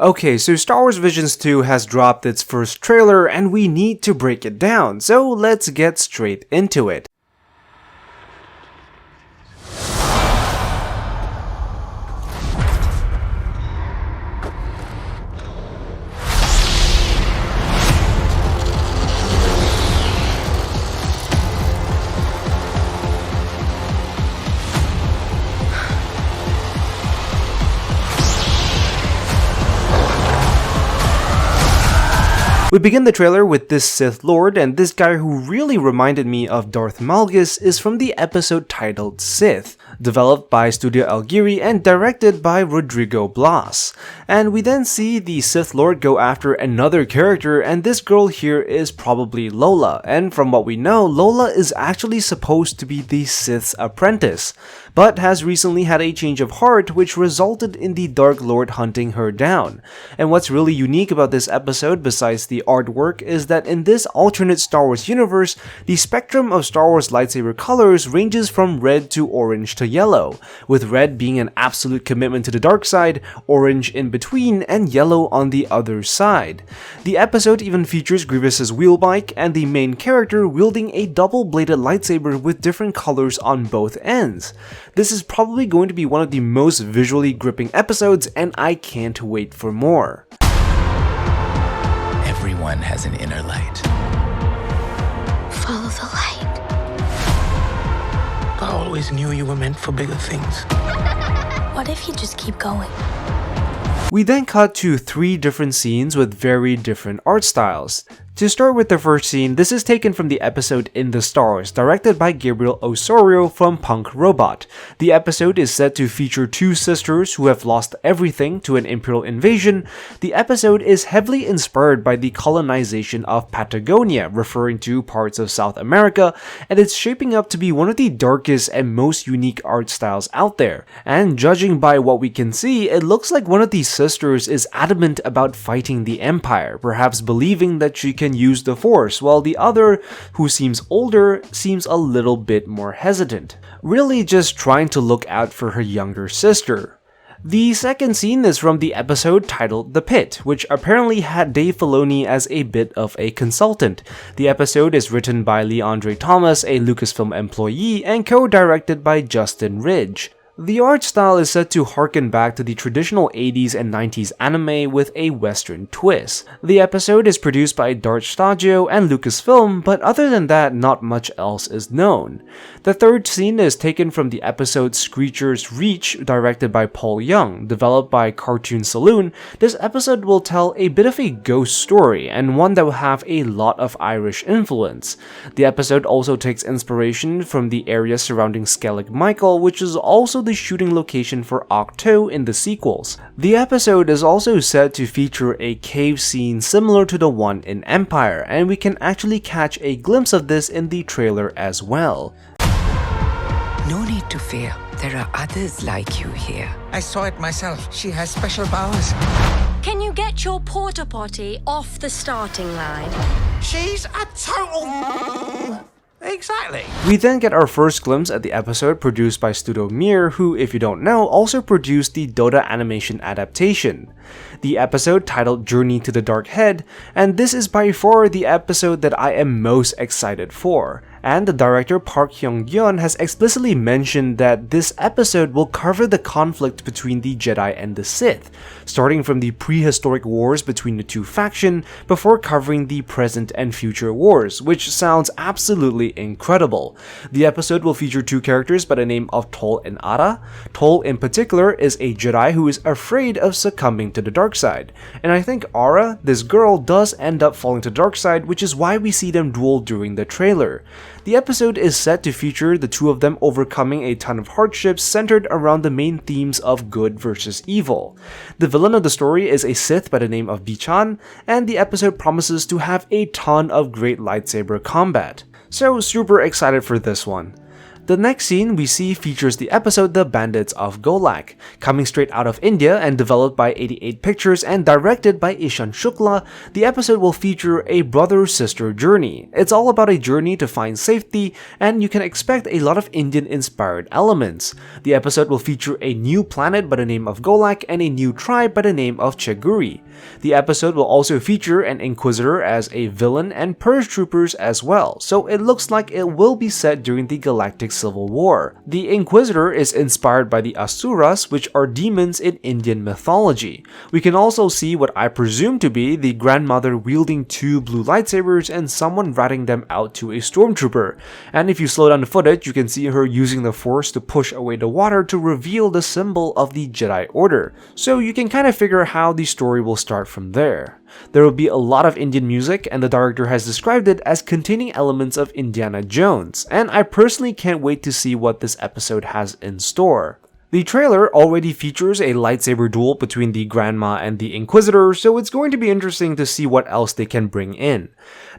Okay, so Star Wars Visions 2 has dropped its first trailer and we need to break it down, so let's get straight into it. We begin the trailer with this Sith Lord, and this guy who really reminded me of Darth Malgus is from the episode titled Sith, developed by Studio Guiri and directed by Rodgrio Blaas. And we then see the Sith Lord go after another character, and this girl here is probably Lola, and from what we know, Lola is actually supposed to be the Sith's apprentice, but has recently had a change of heart which resulted in the Dark Lord hunting her down. And what's really unique about this episode, besides the artwork, is that in this alternate Star Wars universe, the spectrum of Star Wars lightsaber colors ranges from red to orange to yellow, with red being an absolute commitment to the dark side, orange in between, and yellow on the other side. The episode even features Grievous's wheel bike and the main character wielding a double-bladed lightsaber with different colors on both ends. This is probably going to be one of the most visually gripping episodes, and I can't wait for more. Everyone has an inner light. Follow the light. I always knew you were meant for bigger things. What if you just keep going? We then cut to 3 different scenes with very different art styles. To start with the first scene, this is taken from the episode In the Stars, directed by Gabriel Osorio from Punk Robot. The episode is set to feature 2 sisters who have lost everything to an imperial invasion. The episode is heavily inspired by the colonization of Patagonia, referring to parts of South America, and it's shaping up to be one of the darkest and most unique art styles out there. And judging by what we can see, it looks like one of these sisters is adamant about fighting the Empire, perhaps believing that she can use the Force, while the other, who seems older, seems a little bit more hesitant, really just trying to look out for her younger sister. The second scene is from the episode titled The Pit, which apparently had Dave Filoni as a bit of a consultant. The episode is written by Lee Andre Thomas, a Lucasfilm employee, and co-directed by Justin Ridge. The art style is set to harken back to the traditional 80s and 90s anime with a western twist. The episode is produced by Dart Studio and Lucasfilm, but other than that, not much else is known. The third scene is taken from the episode Screecher's Reach, directed by Paul Young, developed by Cartoon Saloon. This episode will tell a bit of a ghost story, and one that will have a lot of Irish influence. The episode also takes inspiration from the area surrounding Skellig Michael, which is also the shooting location for Octo in the sequels. The episode is also said to feature a cave scene similar to the one in Empire, and we can actually catch a glimpse of this in the trailer as well. No need to fear. There are others like you here. I saw it myself. She has special powers. Can you get your porta potty off the starting line? She's a total... Exactly. We then get our first glimpse at the episode produced by Studio Mir, who, if you don't know, also produced the Dota animation adaptation. The episode titled Journey to the Dark Head, and this is by far the episode that I am most excited for. And the director Park Hyung-yeon has explicitly mentioned that this episode will cover the conflict between the Jedi and the Sith, starting from the prehistoric wars between the two factions before covering the present and future wars, which sounds absolutely incredible. The episode will feature 2 characters by the name of Tol and Ara. Tol in particular is a Jedi who is afraid of succumbing to the dark side, and I think Ara, this girl, does end up falling to the dark side, which is why we see them duel during the trailer. The episode is set to feature the 2 of them overcoming a ton of hardships centered around the main themes of good versus evil. The villain of the story is a Sith by the name of Bichan, and the episode promises to have a ton of great lightsaber combat. So super excited for this one. The next scene we see features the episode The Bandits of Golak. Coming straight out of India and developed by 88 Pictures and directed by Ishan Shukla, the episode will feature a brother-sister journey. It's all about a journey to find safety, and you can expect a lot of Indian-inspired elements. The episode will feature a new planet by the name of Golak and a new tribe by the name of Guiri. The episode will also feature an Inquisitor as a villain and Purge troopers as well, so it looks like it will be set during the Galactic Civil War. The Inquisitor is inspired by the Asuras, which are demons in Indian mythology. We can also see what I presume to be the grandmother wielding two blue lightsabers and someone ratting them out to a stormtrooper. And if you slow down the footage, you can see her using the Force to push away the water to reveal the symbol of the Jedi Order. So you can kind of figure how the story will start from there. There will be a lot of Indian music, and the director has described it as containing elements of Indiana Jones, and I personally can't wait to see what this episode has in store. The trailer already features a lightsaber duel between the Grandma and the Inquisitor, so it's going to be interesting to see what else they can bring in.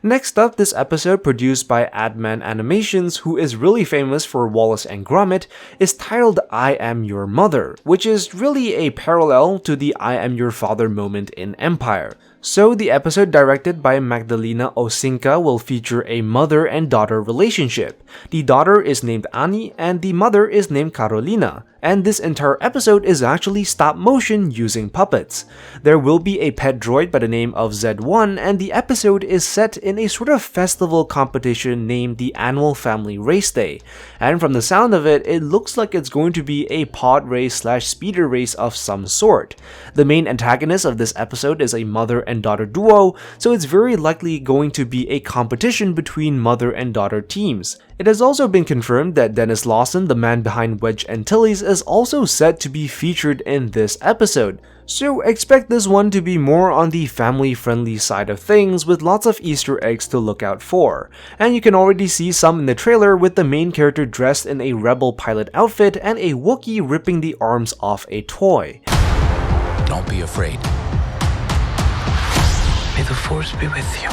Next up, this episode, produced by Adman Animations, who is really famous for Wallace and Gromit, is titled I Am Your Mother, which is really a parallel to the I Am Your Father moment in Empire. So the episode, directed by Magdalena Osinka, will feature a mother and daughter relationship. The daughter is named Annie and the mother is named Carolina, and this entire episode is actually stop motion using puppets. There will be a pet droid by the name of Z1, and the episode is set in a sort of festival competition named the Annual Family Race Day, and from the sound of it, it looks like it's going to be a pod race / speeder race of some sort. The main antagonist of this episode is a mother and daughter duo, so it's very likely going to be a competition between mother and daughter teams. It has also been confirmed that Dennis Lawson, the man behind Wedge Antilles, is also set to be featured in this episode. So expect this one to be more on the family-friendly side of things, with lots of Easter eggs to look out for. And you can already see some in the trailer, with the main character dressed in a rebel pilot outfit and a Wookiee ripping the arms off a toy. Don't be afraid. May the Force be with you.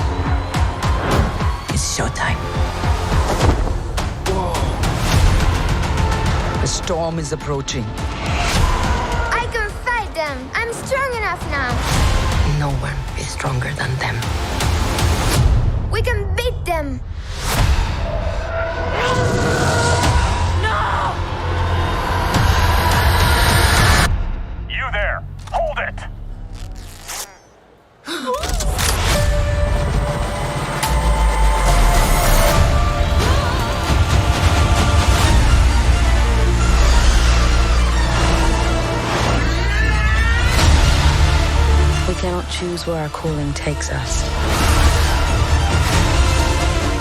It's showtime. The storm is approaching. I can fight them. I'm strong enough now. No one is stronger than them. We can beat them. You there! Hold it! We cannot choose where our calling takes us.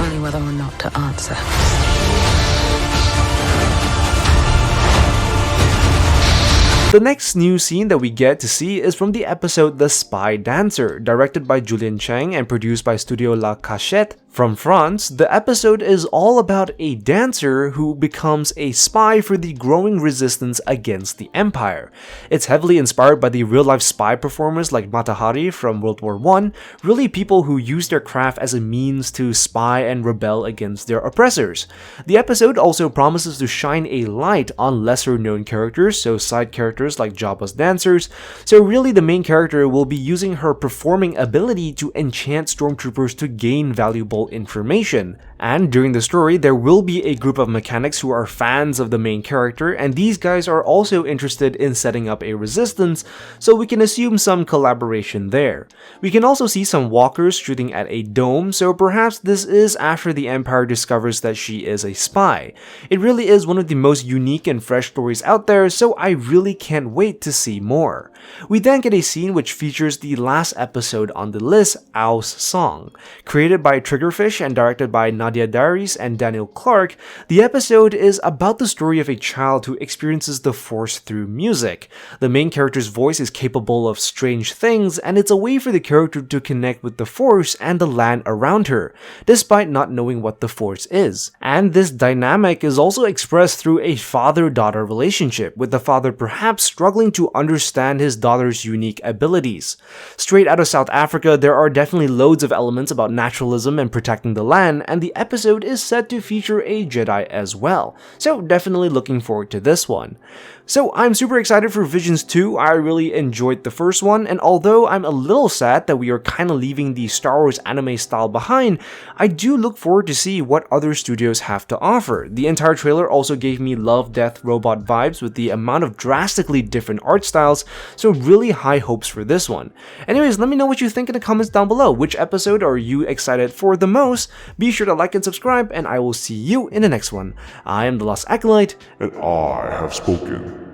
Only whether or not to answer. The next new scene that we get to see is from the episode The Spy Dancer, directed by Julien Chang and produced by Studio La Cachette from France. The episode is all about a dancer who becomes a spy for the growing resistance against the Empire. It's heavily inspired by the real-life spy performers like Mata Hari from World War I, really people who use their craft as a means to spy and rebel against their oppressors. The episode also promises to shine a light on lesser-known characters, so side characters like Jabba's dancers, so really the main character will be using her performing ability to enchant stormtroopers to gain valuable information. And during the story, there will be a group of mechanics who are fans of the main character, and these guys are also interested in setting up a resistance, so we can assume some collaboration there. We can also see some walkers shooting at a dome, so perhaps this is after the Empire discovers that she is a spy. It really is one of the most unique and fresh stories out there, so I really can't wait to see more. We then get a scene which features the last episode on the list, Ow's Song. Created by Triggerfish and directed by Nadia Darius and Daniel Clark, the episode is about the story of a child who experiences the Force through music. The main character's voice is capable of strange things, and it's a way for the character to connect with the Force and the land around her, despite not knowing what the Force is. And this dynamic is also expressed through a father-daughter relationship, with the father perhaps struggling to understand his daughter's unique abilities. Straight out of South Africa, there are definitely loads of elements about naturalism and protecting the land, and the episode is set to feature a Jedi as well, so definitely looking forward to this one. So I'm super excited for Visions 2, I really enjoyed the first one, and although I'm a little sad that we are kinda leaving the Star Wars anime style behind, I do look forward to see what other studios have to offer. The entire trailer also gave me Love, Death, Robot vibes with the amount of drastically different art styles, so really high hopes for this one. Anyways, let me know what you think in the comments down below. Which episode are you excited for the most? Be sure to like and subscribe, and I will see you in the next one. I am the Lost Acolyte, and I have spoken.